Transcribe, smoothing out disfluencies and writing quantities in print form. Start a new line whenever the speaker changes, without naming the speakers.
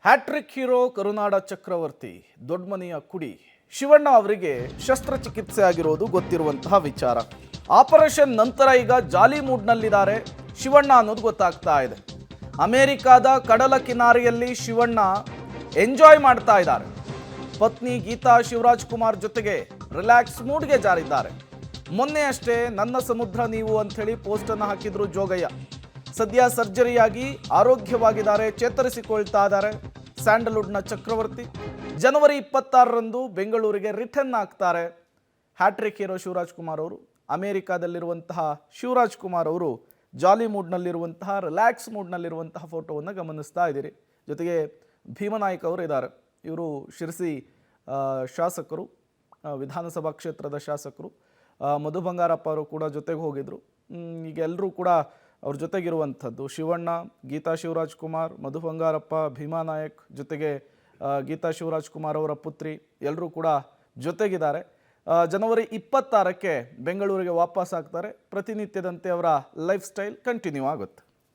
Hat trick hero ಕರುನಾಡ ಚಕ್ರವರ್ತಿ ದೊಡ್ಡಮನೆಯ ಕುಡಿ ಶಿವಣ್ಣ ಅವರಿಗೆ ಶಸ್ತ್ರಚಿಕಿತ್ಸೆ ಆಗಿರೋದು ಗೊತ್ತಿರುವಂತಹ ವಿಚಾರ. ಆಪರೇಷನ್ ನಂತರ ಈಗ ಜಾಲಿ ಮೂಡ್ನಲ್ಲಿದ್ದಾರೆ ಶಿವಣ್ಣ ಅನ್ನೋದು ಗೊತ್ತಾಗ್ತಾ ಇದೆ. ಅಮೆರಿಕಾದ ಕಡಲ ಕಿನಾರೆಯಲ್ಲಿ ಶಿವಣ್ಣ ಎಂಜಾಯ್ ಮಾಡ್ತಾ ಇದ್ದಾರೆ. ಪತ್ನಿ ಗೀತಾ ಶಿವರಾಜ್ ಕುಮಾರ್ ಜೊತೆಗೆ ರಿಲ್ಯಾಕ್ಸ್ ಮೂಡ್ಗೆ ಜಾರಿದ್ದಾರೆ. ಮೊನ್ನೆ ಅಷ್ಟೇ ನನ್ನ ಸಮುದ್ರ ನೀವು ಅಂಥೇಳಿ ಪೋಸ್ಟನ್ನು ಹಾಕಿದ್ರು ಜೋಗಯ್ಯ. ಸದ್ಯ ಸರ್ಜರಿಯಾಗಿ ಆರೋಗ್ಯವಾಗಿದ್ದಾರೆ, ಚೇತರಿಸಿಕೊಳ್ತಾ ಇದ್ದಾರೆ. ಸ್ಯಾಂಡಲ್ವುಡ್ನ ಚಕ್ರವರ್ತಿ ಜನವರಿ 26ರಂದು ಬೆಂಗಳೂರಿಗೆ ರಿಟರ್ನ್ ಆಗ್ತಾರೆ. ಹ್ಯಾಟ್ರಿಕ್ ಹೀರೋ ಶಿವರಾಜ್ ಕುಮಾರ್ ಅವರು, ಅಮೆರಿಕಾದಲ್ಲಿರುವಂತಹ ಶಿವರಾಜ್ ಕುಮಾರ್ ಅವರು ಜಾಲಿ ಮೂಡ್ನಲ್ಲಿರುವಂತಹ, ರಿಲ್ಯಾಕ್ಸ್ ಮೂಡ್ನಲ್ಲಿರುವಂತಹ ಫೋಟೋವನ್ನು ಗಮನಿಸ್ತಾ ಇದ್ದೀರಿ. ಜೊತೆಗೆ ಭೀಮನಾಯ್ಕ ಅವರು ಇದ್ದಾರೆ. ಇವರು ಶಿರಸಿ ಶಾಸಕರು, ವಿಧಾನಸಭಾ ಕ್ಷೇತ್ರದ ಶಾಸಕರು. ಮಧು ಬಂಗಾರಪ್ಪ ಅವರು ಕೂಡ ಜೊತೆಗೆ ಹೋಗಿದ್ರು. ಈಗ ಎಲ್ಲರೂ ಕೂಡ ಅವ್ರ ಜೊತೆಗಿರುವಂಥದ್ದು ಶಿವಣ್ಣ, ಗೀತಾ ಶಿವರಾಜ್ ಕುಮಾರ್, ಮಧು ಬಂಗಾರಪ್ಪ, ಭೀಮಾ ನಾಯಕ್, ಜೊತೆಗೆ ಗೀತಾ ಶಿವರಾಜ್ ಕುಮಾರ್ ಅವರ ಪುತ್ರಿ ಎಲ್ಲರೂ ಕೂಡ ಜೊತೆಗಿದ್ದಾರೆ. ಜನವರಿ 26ಕ್ಕೆ ಬೆಂಗಳೂರಿಗೆ ವಾಪಸ್ ಆಗ್ತಾರೆ. ಪ್ರತಿನಿತ್ಯದಂತೆ ಅವರ ಲೈಫ್ ಸ್ಟೈಲ್ ಕಂಟಿನ್ಯೂ ಆಗುತ್ತೆ.